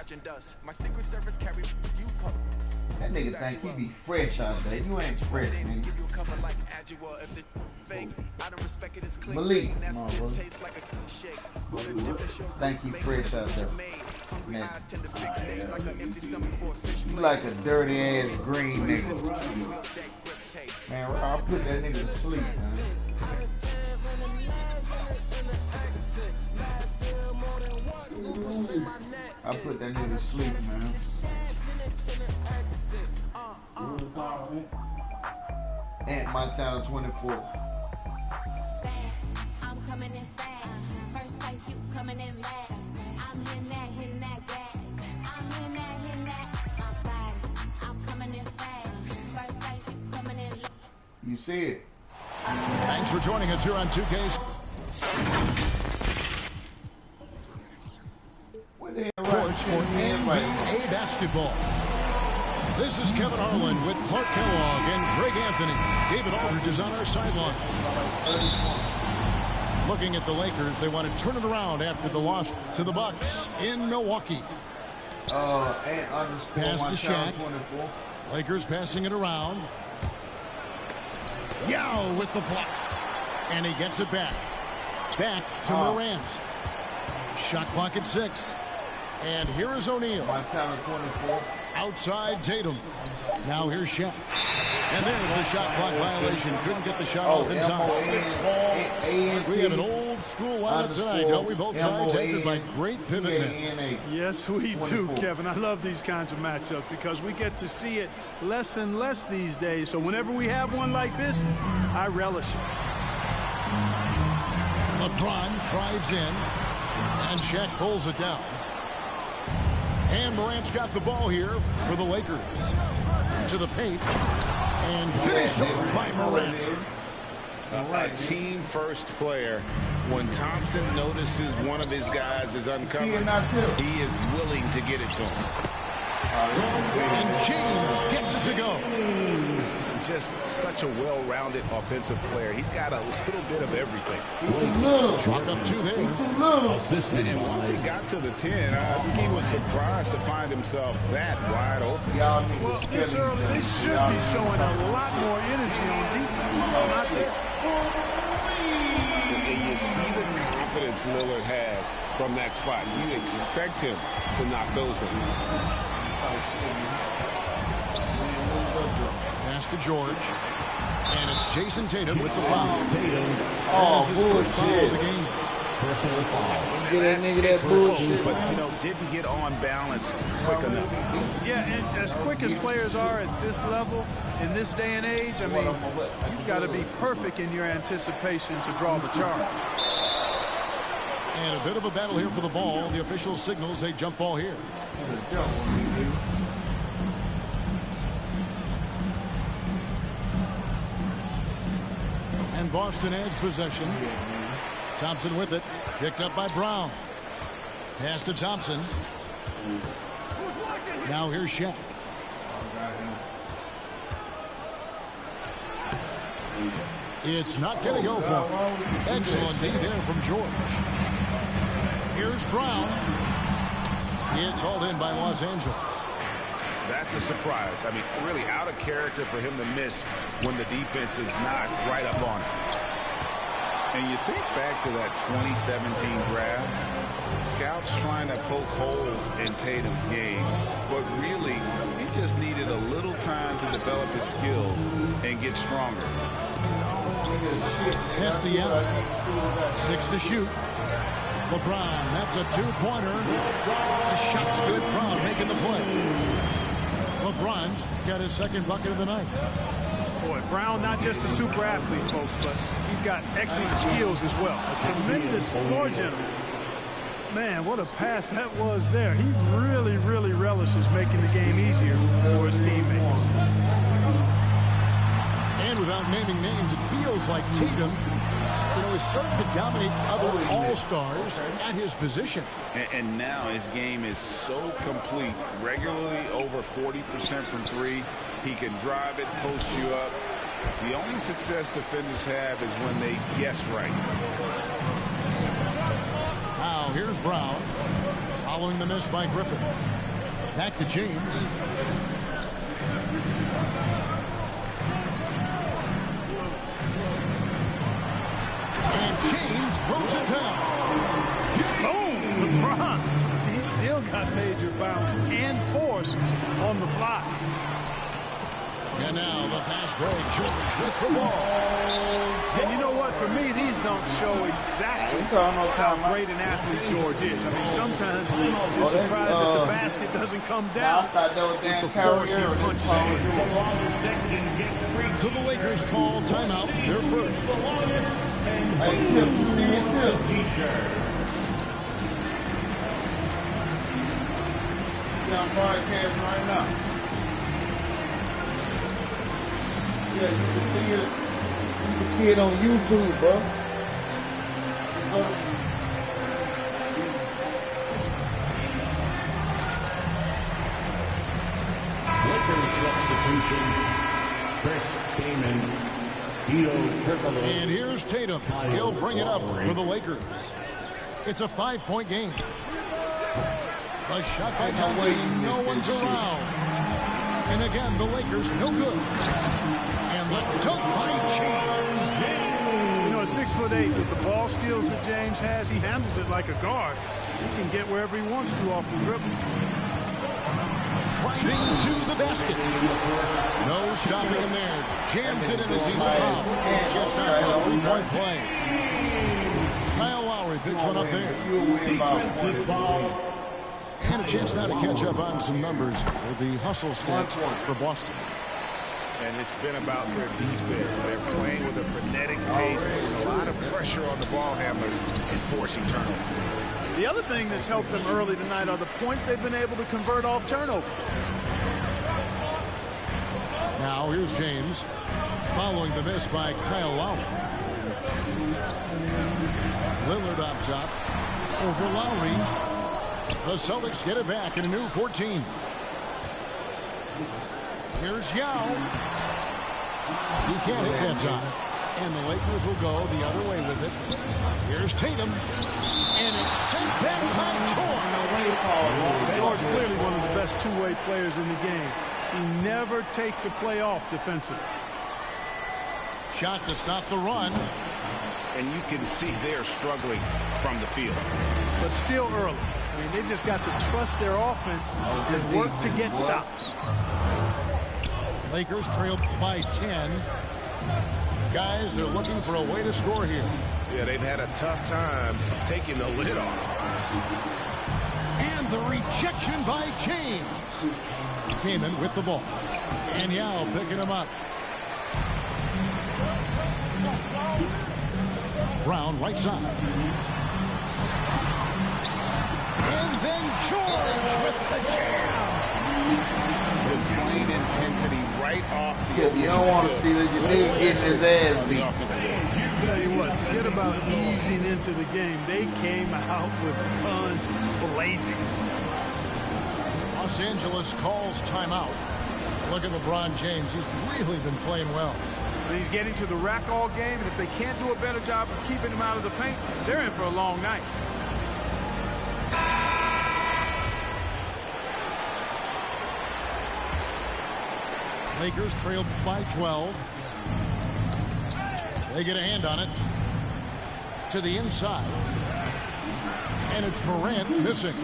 That nigga think he be fresh out there. You ain't fresh, man. Malik, think he fresh out there. Man. You like a dirty ass green nigga. Man, I'll put that nigga to sleep, man. I put that nigga to sleep, man. Ant Montana 24. I'm coming in fast. First place, you coming in last. I'm hitting that gas. I'm hitting that, my body. I'm coming in fast. First place, you coming in last. You see it. Thanks for joining us here on 2K's. Courts for NBA basketball. This is Kevin Harlan with Clark Kellogg and Greg Anthony. David Aldridge is on our sideline. Looking at the Lakers, they want to turn it around after the loss to the Bucks in Milwaukee. Pass to Shaq. Lakers passing it around. Yao with the block. And he gets it back. Back to Morant. Shot clock at 6. And here is O'Neal. Outside Tatum. Now here's Shaq. And there's the shot clock violation. Couldn't get the shot off in time. We have an old school lineup tonight. Don't we both sides by great pivot men. Yes, we do, Kevin. I love these kinds of matchups because we get to see it less and less these days. So whenever we have one like this, I relish it. LeBron drives in. And Shaq pulls it down. And Morant's got the ball here for the Lakers. To the paint. And finished off by Morant. A team-first player. When Thompson notices one of his guys is uncovered, he is willing to get it to him. And James gets it to go. Just such a well-rounded offensive player. He's got a little bit of everything. Chalk up 2 there. And once he got to the 10, I think he was surprised to find himself that wide open. Well, this early, they should be showing a lot more energy on defense. It's not there. And you see the confidence Lillard has from that spot. You expect him to knock those down. Pass to George. And it's Jason Tatum with the foul. Oh, that is his first foul of the game. Personal foul. Get that nigga that bullshit. But, didn't get on balance quick enough. Yeah, and as quick as players are at this level, in this day and age, I mean, you've got to be perfect in your anticipation to draw the charge. And a bit of a battle here for the ball. The official signals a jump ball here. And Boston has possession. Thompson with it. Picked up by Brown. Pass to Thompson. Now here's Shaq. It's not going to go for him. Excellent D there from George. Here's Brown. It's hauled in by Los Angeles. That's a surprise. I mean, really out of character for him to miss when the defense is not right up on him. And you think back to that 2017 draft, scouts trying to poke holes in Tatum's game, but really, he just needed a little time to develop his skills and get stronger. Pass to Young. 6 to shoot. LeBron, that's a 2-pointer. The shot's good. Brown making the play. LeBron's got his second bucket of the night. Boy, Brown, not just a super athlete, folks, but he's got excellent skills as well. A tremendous floor general. Man, what a pass that was there. He really, really relishes making the game easier for his teammates. And without naming names, it feels like Tatum, is starting to dominate other all-stars at his position. And now his game is so complete. Regularly over 40% from 3. He can drive it, post you up. The only success defenders have is when they guess right. Now here's Brown. following the miss by Griffin. Back to James. And James throws it down. Oh, LeBron. He still got major bounce and force on the fly. And now the fast break. George with the ball. And you know what? For me, these dunks show exactly how great an athlete George is. I mean, sometimes you're surprised that the basket doesn't come down with the force he punches in. So the Lakers call timeout. They're first. On broadcast right now. Yeah, you can see it. You can see it on YouTube, bro. Lakers substitution. Chris Damon. And here's Tatum. He'll bring it up for the Lakers. It's a 5-point game. A shot by Johnson, no one's around. And again, the Lakers, no good. And the dunk by James. You know, at 6'8", with the ball skills that James has, he handles it like a guard. He can get wherever he wants to off the dribble. Driving to the basket. No stopping him there. Jams it in as he's fouled. Just not for a three-point play. Kyle Lowry picks one up there. And a chance now to catch up on some numbers with the hustle stats for Boston. And it's been about their defense. They're playing with a frenetic pace, putting a lot of pressure on the ball handlers and forcing turnovers. The other thing that's helped them early tonight are the points they've been able to convert off turnover. Now here's James following the miss by Kyle Lowry. Lillard up top over Lowry. The Celtics get it back in a new 14. Here's Yao. He can't hit that time. And the Lakers will go the other way with it. Here's Tatum. And it's sent back by George. George clearly one of the best two-way players in the game. He never takes a play off defensively. Shot to stop the run. And you can see they're struggling from the field. But still early. I mean, they just got to trust their offense and work to get stops. Lakers trail by 10. Guys, they're looking for a way to score here. Yeah, they've had a tough time taking the lid off. And the rejection by James. Came in with the ball. And Yao picking him up. Brown right side. And then George with the jam. Displaying intensity right off the You don't want to see that you did getting his ass beat. I'll tell you what, forget about easing into the game. They came out with guns blazing. Los Angeles calls timeout. Look at LeBron James. He's really been playing well. And he's getting to the rack all game, and if they can't do a better job of keeping him out of the paint, they're in for a long night. Lakers trailed by 12. They get a hand on it. To the inside. And it's Morant missing.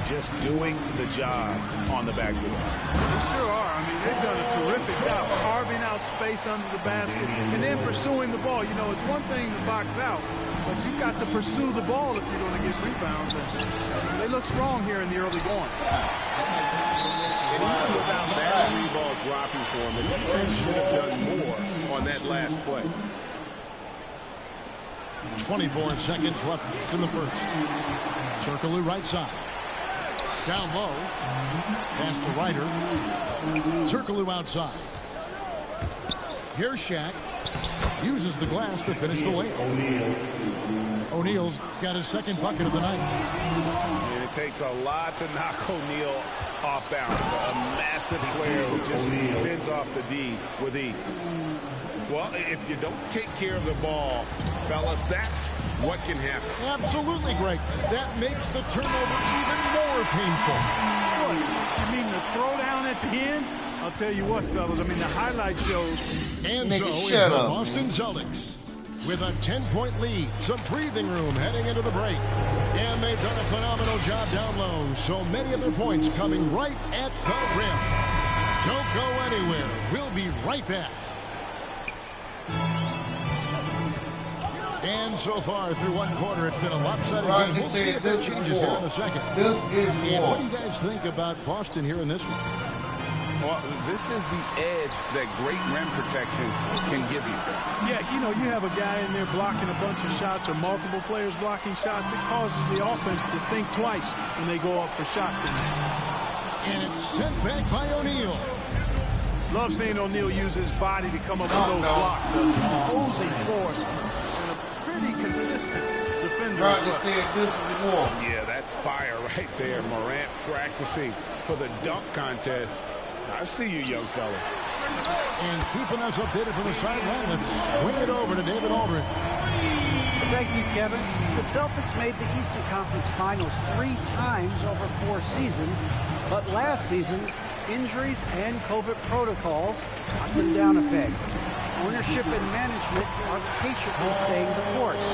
Just doing the job on the backboard. They sure are. I mean, they've done a terrific job carving out space under the basket and then pursuing the ball. You know, it's one thing to box out, but you've got to pursue the ball if you're going to get rebounds. And they look strong here in the early going. And even without that three ball dropping for him, the defense should have done more on that last play. 24 seconds left in the first. Turkoglu right side. Down low. Pass to Ryder. Turkoglu outside. Here's Shaq. Uses the glass to finish the layup. O'Neal's got his second bucket of the night. And it takes a lot to knock O'Neal off balance. A massive player who just fends off the D with ease. Well, if you don't take care of the ball, fellas, that's what can happen. Absolutely, Greg. That makes the turnover even more painful. What, you mean the throwdown at the end? I'll tell you what, fellas. I mean, the highlight shows. And Nigga, so is shut the up. Boston Celtics with a 10-point lead, some breathing room heading into the break. And they've done a phenomenal job down low. So many of their points coming right at the rim. Don't go anywhere. We'll be right back. And so far through one quarter, it's been a lopsided game. We'll see if that changes here in a second. This is And war. what do you guys think about Boston here in this one? Well, this is the edge that great rim protection can give you. Yeah, you know, you have a guy in there blocking a bunch of shots or multiple players blocking shots. It causes the offense to think twice when they go up for shots in there. And it's sent back by O'Neal. Love seeing O'Neal use his body to come up with those blocks. An opposing force and a pretty consistent defender as Roger well. said this is war. Yeah, that's fire right there. Morant practicing for the dunk contest. I see you, young fella. And keeping us updated from the sideline, let's swing it over to David Aldridge. Thank you, Kevin. The Celtics made the Eastern Conference Finals 3 times over 4 seasons, but last season, injuries and COVID protocols knocked them down a peg. Ownership and management are patiently staying the course.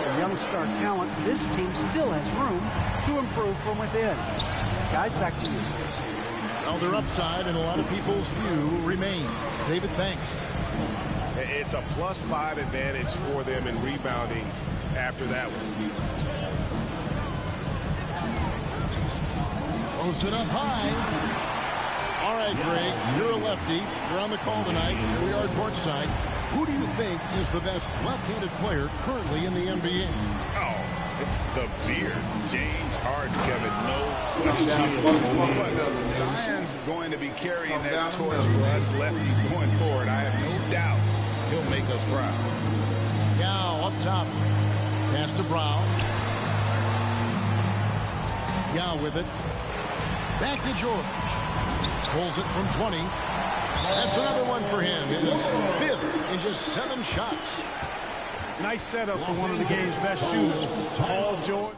With young star talent, this team still has room to improve from within. Guys, back to you. Well, their upside in a lot of people's view remains. David, thanks. It's a +5 advantage for them in rebounding after that one. Close it up high. All right, Greg, you're a lefty. You're on the call tonight. Here we are courtside. Who do you think is the best left-handed player currently in the NBA? Oh, it's the beard. James Harden, Kevin, no question. But Zion's going to be carrying that torch for us lefties going forward. I have no doubt he'll make us proud. Yao up top. Pass to Brown. Yao with it. Back to George. Pulls it from 20. That's another one for him. His 5th in just 7 shots. Nice setup for one of the game's best shooters, Paul George.